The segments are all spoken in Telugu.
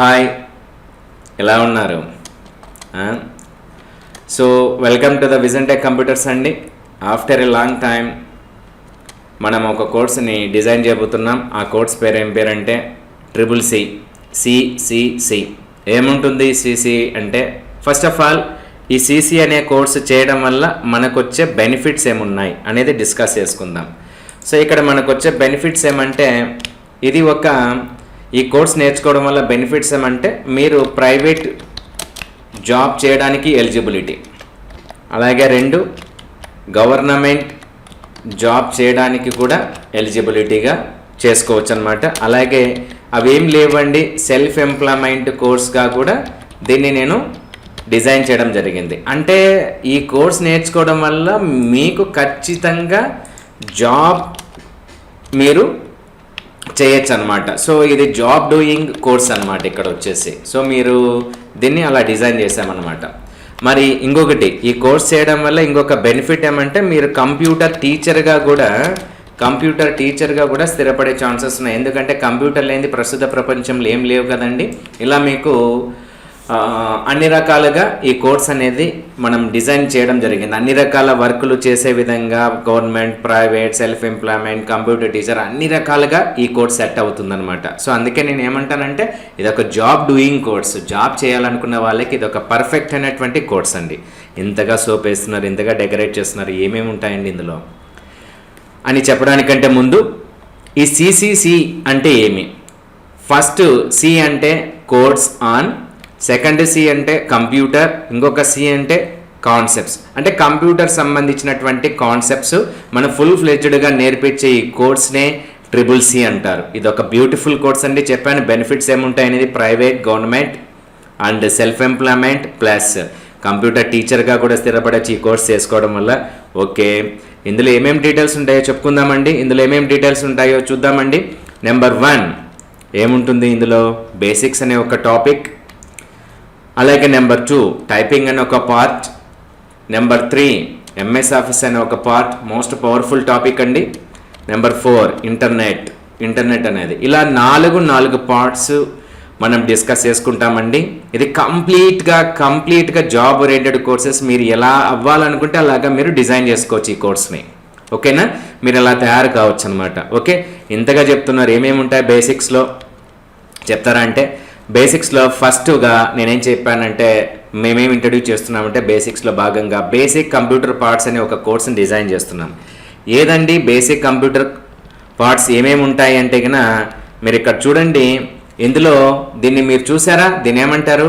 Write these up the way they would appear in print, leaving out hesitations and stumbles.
హాయ్, ఎలా ఉన్నారు? So welcome to the vision tech computers అండి. ఆఫ్టర్ ఎ లాంగ్ టైం మనం ఒక కోర్స్ని డిజైన్ చేయబోతున్నాం. ఆ కోర్స్ పేరు ఏం పేరంటే CCC. సిసిసి ఏముంటుంది సిసి అంటే? ఫస్ట్ ఆఫ్ ఆల్ ఈ సిసి అనే కోర్సు చేయడం వల్ల మనకు వచ్చే బెనిఫిట్స్ ఏమున్నాయి అనేది డిస్కస్ చేసుకుందాం. సో ఇక్కడ మనకు వచ్చే బెనిఫిట్స్ ఏమంటే, ఈ కోర్స్ నేర్చుకోవడం వల్ల బెనిఫిట్స్ ఏమంటే, మీరు ప్రైవేట్ జాబ్ చేయడానికి ఎలిజిబిలిటీ, అలాగే 2 గవర్నమెంట్ జాబ్ చేయడానికి కూడా ఎలిజిబిలిటీగా చేసుకోవచ్చు అనమాట. అలాగే అవేం లేవండి, సెల్ఫ్ ఎంప్లాయ్మెంట్ కోర్స్గా కూడా దీన్ని నేను డిజైన్ చేయడం జరిగింది. అంటే ఈ కోర్స్ నేర్చుకోవడం వల్ల మీకు ఖచ్చితంగా జాబ్ మీరు చేయొచ్చు అనమాట. సో ఇది జాబ్ డూయింగ్ కోర్స్ అనమాట ఇక్కడ వచ్చేసి. సో మీరు దీన్ని అలా డిజైన్ చేసామన్నమాట. మరి ఇంకొకటి, ఈ కోర్స్ చేయడం వల్ల ఇంకొక బెనిఫిట్ ఏమంటే, మీరు కంప్యూటర్ టీచర్గా కూడా స్థిరపడే ఛాన్సెస్ ఉన్నాయి. ఎందుకంటే కంప్యూటర్ లేనిది ప్రస్తుత ప్రపంచంలో ఏం లేవు కదండి. ఇలా మీకు అన్ని రకాలుగా ఈ కోర్స్ అనేది మనం డిజైన్ చేయడం జరిగింది. అన్ని రకాల వర్కులు చేసే విధంగా government, private, self employment, computer teacher అన్ని రకాలుగా ఈ కోర్స్ సెట్ అవుతుందన్నమాట. సో అందుకే నేను ఏమంటానంటే, ఇది ఒక జాబ్ డూయింగ్ కోర్స్. జాబ్ చేయాలనుకున్న వాళ్ళకి ఇది ఒక పర్ఫెక్ట్ అయినటువంటి కోర్స్ అండి. ఇంతగా సోప్ వేస్తున్నారు, ఇంతగా డెకరేట్ చేస్తున్నారు, ఏమేమి ఉంటాయండి ఇందులో అని చెప్పడానికంటే ముందు, ఈ సిసిసి అంటే ఏమి? ఫస్ట్ సి అంటే కోర్స్ ఆన్, సెకండ్ సి అంటే కంప్యూటర్, ఇంకొక సి అంటే కాన్సెప్ట్స్. అంటే కంప్యూటర్ సంబంధించినటువంటి కాన్సెప్ట్స్ మన ఫుల్ ఫ్లెడ్జ్డ్గా నేర్పించే ఈ కోర్స్నే CCC అంటారు. ఇది ఒక బ్యూటిఫుల్ కోర్స్ అండి. చెప్పాను బెనిఫిట్స్ ఏముంటాయి అనేది, private, government and self employment plus computer టీచర్గా కూడా స్థిరపడచ్చు ఈ కోర్స్ చేసుకోవడం వల్ల. ఓకే, ఇందులో ఏమేమి డీటెయిల్స్ ఉంటాయో చెప్పుకుందామండి. ఇందులో ఏమేమి డీటెయిల్స్ ఉంటాయో చూద్దామండి. నెంబర్ 1 ఏముంటుంది ఇందులో? బేసిక్స్ అనే ఒక టాపిక్. అలాగే నెంబర్ 2 టైపింగ్ అనే ఒక పార్ట్. నెంబర్ 3 MS ఆఫీస్ అనే ఒక పార్ట్, మోస్ట్ పవర్ఫుల్ టాపిక్ అండి. నెంబర్ 4 ఇంటర్నెట్ అనేది. ఇలా 4 పార్ట్స్ మనం డిస్కస్ చేసుకుంటామండి. ఇది కంప్లీట్గా జాబ్ ఓరియంటెడ్ కోర్సెస్. మీరు ఎలా అవ్వాలనుకుంటే అలాగా మీరు డిజైన్ చేసుకోవచ్చు ఈ కోర్స్ని. ఓకేనా? మీరు అలా తయారు కావచ్చు అనమాట. ఓకే, ఇంతగా చెప్తున్నారు. ఏమేమి ఉంటాయి బేసిక్స్లో చెప్తారా అంటే, బేసిక్స్లో ఫస్ట్గా నేనేం చెప్పానంటే, మేమేమి ఇంట్రడ్యూస్ చేస్తున్నామంటే, బేసిక్స్లో భాగంగా బేసిక్ కంప్యూటర్ పార్ట్స్ అనే ఒక కోర్స్ని డిజైన్ చేస్తున్నాం. ఏదండి బేసిక్ కంప్యూటర్ పార్ట్స్ ఏమేమి ఉంటాయి అంటే కన్నా, మీరు ఇక్కడ చూడండి. ఇందులో దీన్ని మీరు చూసారా? దీన్ని ఏమంటారు?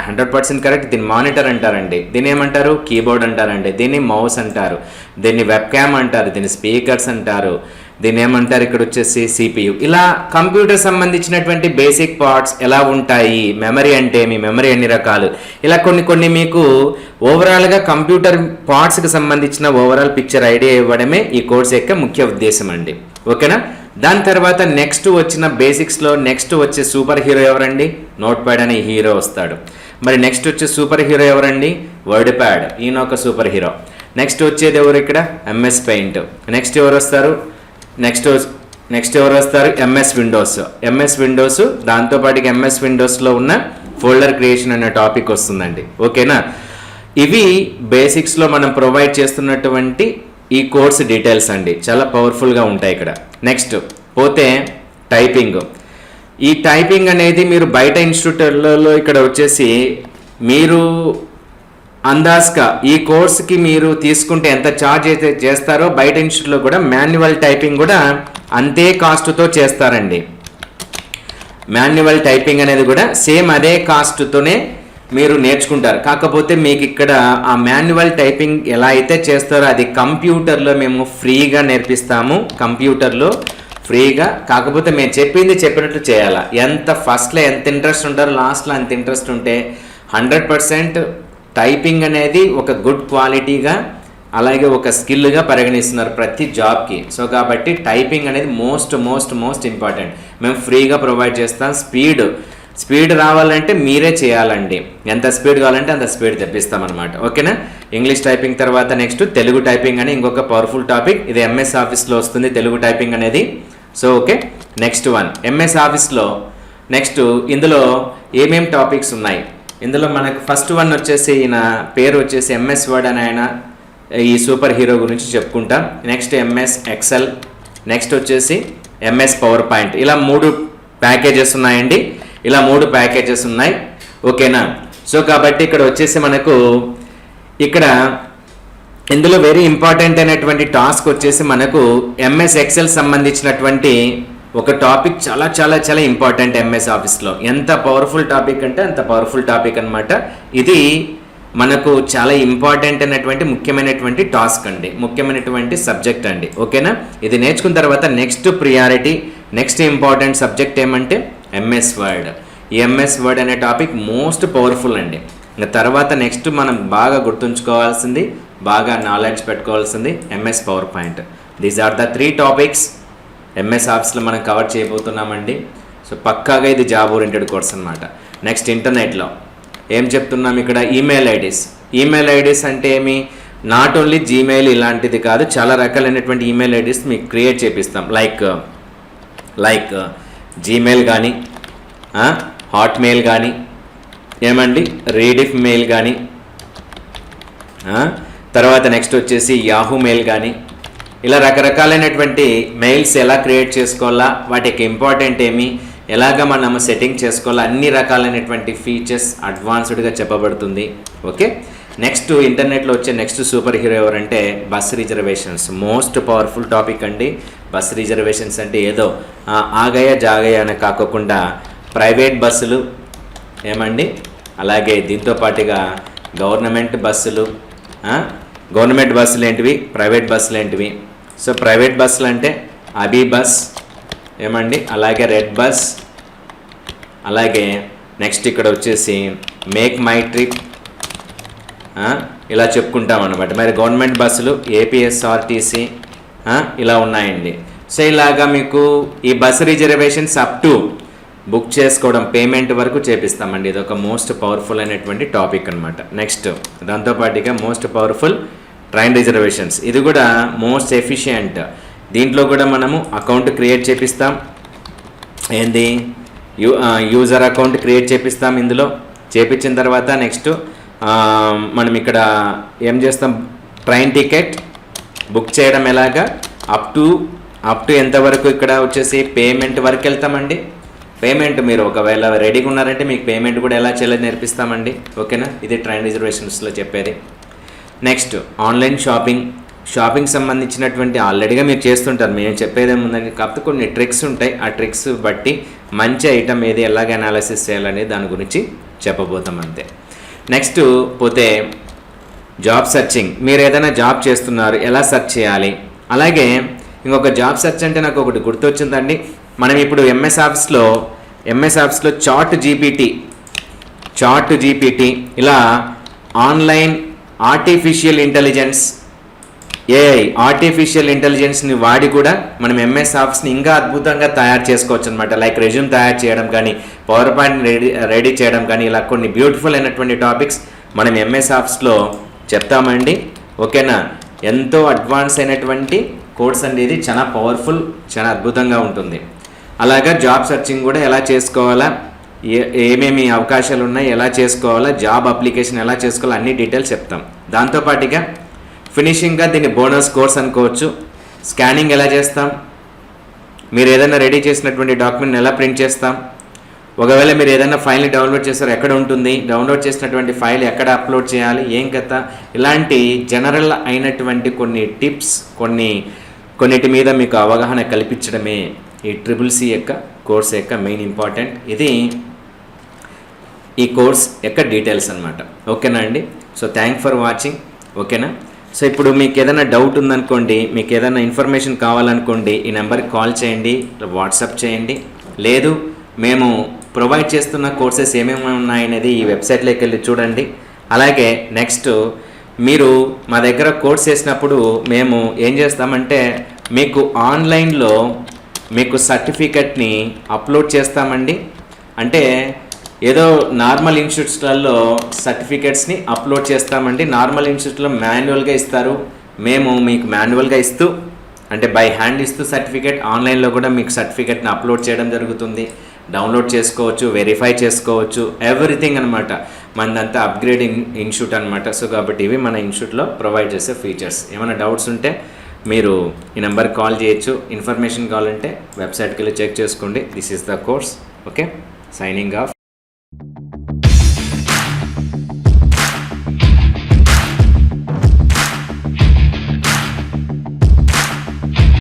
100% కరెక్ట్. దీన్ని మానిటర్ అంటారండి. దీన్ని ఏమంటారు? కీబోర్డ్ అంటారండి. దీన్ని మౌస్ అంటారు. దీన్ని వెబ్ క్యామ్ అంటారు. దీన్ని స్పీకర్స్ అంటారు. దీన్ని ఏమంటారు? ఇక్కడ వచ్చేసి CPU. ఇలా కంప్యూటర్ సంబంధించినటువంటి బేసిక్ పార్ట్స్ ఎలా ఉంటాయి, మెమరీ అంటే ఏమి, మెమరీ ఎన్ని రకాలు, ఇలా కొన్ని మీకు ఓవరాల్గా కంప్యూటర్ పార్ట్స్కి సంబంధించిన ఓవరాల్ పిక్చర్ ఐడియా ఇవ్వడమే ఈ కోర్స్ యొక్క ముఖ్య ఉద్దేశం అండి. ఓకేనా? దాని తర్వాత నెక్స్ట్ వచ్చిన బేసిక్స్లో నెక్స్ట్ వచ్చే సూపర్ హీరో ఎవరండి? నోట్ ప్యాడ్ అనే హీరో వస్తాడు. మరి నెక్స్ట్ వచ్చే సూపర్ హీరో ఎవరండి? Word pad. ఈయన ఒక సూపర్ హీరో. నెక్స్ట్ వచ్చేది ఎవరు ఇక్కడ? MS paint. నెక్స్ట్ ఎవరు వస్తారు? నెక్స్ట్ ఎవరు వస్తారు? MS Windows. దాంతోపాటుగా MS విండోస్లో ఉన్న ఫోల్డర్ క్రియేషన్ అనే టాపిక్ వస్తుందండి. ఓకేనా? ఇవి బేసిక్స్లో మనం ప్రొవైడ్ చేస్తున్నటువంటి ఈ కోర్స్ డీటెయిల్స్ అండి. చాలా పవర్ఫుల్గా ఉంటాయి ఇక్కడ. నెక్స్ట్ పోతే టైపింగ్. ఈ టైపింగ్ అనేది మీరు బయట ఇన్స్టిట్యూట్లలో ఇక్కడ వచ్చేసి మీరు అందాజ్గా ఈ కోర్స్కి మీరు తీసుకుంటే ఎంత ఛార్జ్ అయితే చేస్తారో, బయట ఇన్స్టిట్యూట్లో కూడా మాన్యువల్ టైపింగ్ కూడా అంతే కాస్ట్తో చేస్తారండి. మాన్యువల్ టైపింగ్ అనేది కూడా సేమ్ అదే కాస్ట్తోనే మీరు నేర్చుకుంటారు. కాకపోతే మీకు ఇక్కడ ఆ మాన్యువల్ టైపింగ్ ఎలా అయితే చేస్తారో అది కంప్యూటర్లో మేము ఫ్రీగా నేర్పిస్తాము. కంప్యూటర్లో ఫ్రీగా. కాకపోతే మేము చెప్పినట్లు చేయాలా. ఫస్ట్లో ఎంత ఇంట్రెస్ట్ ఉంటారో లాస్ట్లో అంత ఇంట్రెస్ట్ ఉంటే 100% టైపింగ్ అనేది ఒక గుడ్ క్వాలిటీగా, అలాగే ఒక స్కిల్గా పరిగణిస్తున్నారు ప్రతి జాబ్కి. సో కాబట్టి టైపింగ్ అనేది మోస్ట్ ఇంపార్టెంట్. మేము ఫ్రీగా ప్రొవైడ్ చేస్తాం. స్పీడ్ రావాలంటే మీరే చేయాలండి. ఎంత స్పీడ్ కావాలంటే అంత స్పీడ్ తెప్పిస్తామన్నమాట. ఓకేనా? ఇంగ్లీష్ టైపింగ్ తర్వాత నెక్స్ట్ తెలుగు టైపింగ్ అని ఇంకొక పవర్ఫుల్ టాపిక్. ఇది MS ఆఫీస్లో వస్తుంది తెలుగు టైపింగ్ అనేది. So okay, next one MS ఆఫీస్లో నెక్స్ట్ ఇందులో ఏమేం టాపిక్స్ ఉన్నాయి, ఇందులో మనకు ఫస్ట్ వన్ వచ్చేసి ఈయన పేరు వచ్చేసి ఎంఎస్ వర్డ్ అని ఆయన ఈ సూపర్ హీరో గురించి చెప్పుకుంటాం. నెక్స్ట్ ఎంఎస్ ఎక్సెల్, నెక్స్ట్ వచ్చేసి ఎంఎస్ పవర్ పాయింట్. ఇలా 3 ప్యాకేజెస్ ఉన్నాయండి. ఇలా 3 ప్యాకేజెస్ ఉన్నాయి. ఓకేనా. సో కాబట్టి ఇక్కడ వచ్చేసి మనకు ఇక్కడ ఇందులో వెరీ ఇంపార్టెంట్ అయినటువంటి టాస్క్ వచ్చేసి మనకు ఎంఎస్ ఎక్సెల్ సంబంధించినటువంటి ఒక టాపిక్ చాలా చాలా చాలా ఇంపార్టెంట్ ఎంఎస్ ఆఫీస్లో. ఎంత పవర్ఫుల్ టాపిక్ అంటే అంత పవర్ఫుల్ టాపిక్ అనమాట. ఇది మనకు చాలా ఇంపార్టెంట్ అయినటువంటి ముఖ్యమైనటువంటి టాస్క్ అండి, ముఖ్యమైనటువంటి సబ్జెక్ట్ అండి. ఓకేనా. ఇది నేర్చుకున్న తర్వాత next priority, next important subject ఏమంటే ఎంఎస్ వర్డ్. ఈ ఎంఎస్ వర్డ్ అనే టాపిక్ మోస్ట్ పవర్ఫుల్ అండి. ఇంకా తర్వాత నెక్స్ట్ మనం బాగా గుర్తుంచుకోవాల్సింది, బాగా నాలెడ్జ్ పెట్టుకోవాల్సింది MS PowerPoint. These are the 3 topics MS ఆఫీస్లో మనం కవర్ చేయబోతున్నామండి. సో పక్కాగా ఇది జాబ్ ఓరియంటెడ్ కోర్స్ అనమాట. నెక్స్ట్ ఇంటర్నెట్లో ఏం చెప్తున్నాం ఇక్కడ, ఈమెయిల్ ఐడీస్ అంటే ఏమి, నాట్ ఓన్లీ జీమెయిల్ ఇలాంటిది కాదు, చాలా రకాలైనటువంటి ఈమెయిల్ ఐడీస్ మీకు క్రియేట్ చేపిస్తాం. లైక్ జీమెయిల్ కానీ, హాట్మెయిల్ కానీ, ఏమండి రీడిఫ్ మెయిల్ కానీ, తర్వాత నెక్స్ట్ వచ్చేసి యాహూ మెయిల్ కానీ, ఇలా రకరకాలైనటువంటి మెయిల్స్ ఎలా క్రియేట్ చేసుకోవాలా, వాటికి ఇంపార్టెంట్ ఏమి, ఎలాగ మనం సెట్టింగ్ చేసుకోవాలా, అన్ని రకాలైనటువంటి ఫీచర్స్ అడ్వాన్స్డ్గా చెప్పబడుతుంది. ఓకే. నెక్స్ట్ ఇంటర్నెట్లో వచ్చే నెక్స్ట్ సూపర్ హీరో ఎవరంటే bus reservations. Most powerful topic అండి. బస్ రిజర్వేషన్స్ అంటే ఏదో ఆగయా జాగయా అని కాకుండా ప్రైవేట్ బస్సులు ఏమండి, అలాగే దీంతో పాటుగా గవర్నమెంట్ బస్సులు ఏంటివి, ప్రైవేట్ బస్సులు ఏంటివి. సో ప్రైవేట్ బస్సులు అంటే అబీ బస్ ఏమండి, అలాగే రెడ్ బస్, అలాగే నెక్స్ట్ ఇక్కడ వచ్చేసి మేక్ మై ట్రిప్, ఇలా చెప్పుకుంటాం అనమాట. మరి గవర్నమెంట్ బస్సులు ఏపీఎస్ఆర్టీసీ ఇలా ఉన్నాయండి. సో ఇలాగా మీకు ఈ bus reservations up to book చేసుకోవడం, పేమెంట్ వరకు చేపిస్తామండి. ఇది ఒక మోస్ట్ పవర్ఫుల్ అయినటువంటి టాపిక్ అనమాట. నెక్స్ట్ దాంతోపాటుగా మోస్ట్ పవర్ఫుల్ ట్రైన్ రిజర్వేషన్స్, ఇది కూడా మోస్ట్ ఎఫిషియంట్. దీంట్లో కూడా మనము అకౌంట్ క్రియేట్ చేపిస్తాం. ఏంది యూజర్ అకౌంట్ క్రియేట్ చేపిస్తాం. ఇందులో చేపించిన తర్వాత నెక్స్ట్ మనం ఇక్కడ ఏం చేస్తాం, ట్రైన్ టికెట్ బుక్ చేయడం ఎలాగా అప్ టు ఎంతవరకు ఇక్కడ వచ్చేసి పేమెంట్ వరకు వెళ్తామండి. పేమెంట్ మీరు ఒకవేళ రెడీగా ఉన్నారంటే మీకు పేమెంట్ కూడా ఎలా చేయాలో నేర్పిస్తామండి. ఓకేనా. ఇది ట్రైన్ రిజర్వేషన్స్లో చెప్పేది. నెక్స్ట్ ఆన్లైన్ షాపింగ్ సంబంధించినటువంటి ఆల్రెడీగా మీరు చేస్తుంటారు, మేము చెప్పేది ఏముందండి, కాకపోతే కొన్ని ట్రిక్స్ ఉంటాయి. ఆ ట్రిక్స్ బట్టి మంచి ఐటమ్ ఏది ఎలాగ అనాలిసిస్ చేయాలనేది దాని గురించి చెప్పబోతాం అంతే. నెక్స్ట్ పోతే జాబ్ సర్చింగ్. మీరు ఏదైనా జాబ్ చేస్తున్నారు, ఎలా సెర్చ్ చేయాలి. అలాగే ఇంకొక జాబ్ సెర్చ్ అంటే నాకు ఒకటి గుర్తొచ్చిందండి. మనం ఇప్పుడు ఎంఎస్ ఆఫీస్లో చాట్ జీపీటీ ఇలా ఆన్లైన్ ఆర్టిఫిషియల్ ఇంటెలిజెన్స్ని వాడి కూడా మనం ఎంఎస్ ఆఫీస్ని ఇంకా అద్భుతంగా తయారు చేసుకోవచ్చు అనమాట. లైక్ రెజ్యూమ్ తయారు చేయడం కానీ, పవర్ పాయింట్ రెడీ చేయడం కానీ, ఇలా కొన్ని బ్యూటిఫుల్ అయినటువంటి టాపిక్స్ మనం ఎంఎస్ ఆఫీస్లో చెప్తామండి. ఓకేనా. ఎంతో అడ్వాన్స్ అయినటువంటి కోర్స్ అండి ఇది, చాలా పవర్ఫుల్, చాలా అద్భుతంగా ఉంటుంది. అలాగా జాబ్ సర్చింగ్ కూడా ఎలా చేసుకోవాలా, ఏమేమి అవకాశాలు ఉన్నాయి, ఎలా చేసుకోవాలా, జాబ్ అప్లికేషన్ ఎలా చేసుకోవాలో అన్ని డీటెయిల్స్ చెప్తాం. దాంతోపాటుగా ఫినిషింగ్గా దీన్ని బోనస్ కోర్స్ అనుకోవచ్చు. స్కానింగ్ ఎలా చేస్తాం, మీరు ఏదైనా రెడీ చేసినటువంటి డాక్యుమెంట్ని ఎలా ప్రింట్ చేస్తాం, ఒకవేళ మీరు ఏదైనా ఫైల్ని డౌన్లోడ్ చేస్తారో ఎక్కడ ఉంటుంది, డౌన్లోడ్ చేసినటువంటి ఫైల్ ఎక్కడ అప్లోడ్ చేయాలి, ఏం కథ, ఇలాంటి జనరల్ అయినటువంటి కొన్ని టిప్స్, కొన్నిటి మీద మీకు అవగాహన కల్పించడమే ఈ CCC యొక్క కోర్స్ యొక్క మెయిన్ ఇంపార్టెంట్. ఇది ఈ కోర్స్ యొక్క డీటెయిల్స్ అనమాట. ఓకేనా అండి. So thank for watching. ఓకేనా. సో ఇప్పుడు మీకు ఏదైనా డౌట్ ఉందనుకోండి, మీకు ఏదైనా ఇన్ఫర్మేషన్ కావాలనుకోండి, ఈ నెంబర్కి కాల్ చేయండి, వాట్సాప్ చేయండి. లేదు మేము ప్రొవైడ్ చేస్తున్న కోర్సెస్ ఏమేమి ఉన్నాయనేది ఈ వెబ్సైట్లోకి వెళ్ళి చూడండి. అలాగే నెక్స్ట్ మీరు మా దగ్గర కోర్స్ చేసినప్పుడు మేము ఏం చేస్తామంటే మీకు ఆన్లైన్లో మీకు సర్టిఫికెట్ని అప్లోడ్ చేస్తామండి. అంటే ఏదో నార్మల్ ఇన్స్టిట్యూట్స్లలో సర్టిఫికెట్స్ని అప్లోడ్ చేస్తామండి. నార్మల్ ఇన్స్టిట్యూట్లో మాన్యువల్గా ఇస్తారు, మేము మీకు మాన్యువల్గా ఇస్తూ అంటే బై హ్యాండ్ ఇస్తూ సర్టిఫికెట్, ఆన్లైన్లో కూడా మీకు సర్టిఫికెట్ని అప్లోడ్ చేయడం జరుగుతుంది. డౌన్లోడ్ చేసుకోవచ్చు, వెరిఫై చేసుకోవచ్చు, ఎవ్రీథింగ్ అనమాట. మనదంతా అప్గ్రేడింగ్ ఇన్స్టిట్యూట్ అనమాట. సో కాబట్టి ఇవి మన ఇన్స్టిట్యూట్లో ప్రొవైడ్ చేసే ఫీచర్స్. ఏమైనా డౌట్స్ ఉంటే మీరు ఈ నెంబర్కి కాల్ చేయొచ్చు. ఇన్ఫర్మేషన్ కావాలంటే వెబ్సైట్కి వెళ్ళి చెక్ చేసుకోండి. This is the course. Okay, signing off.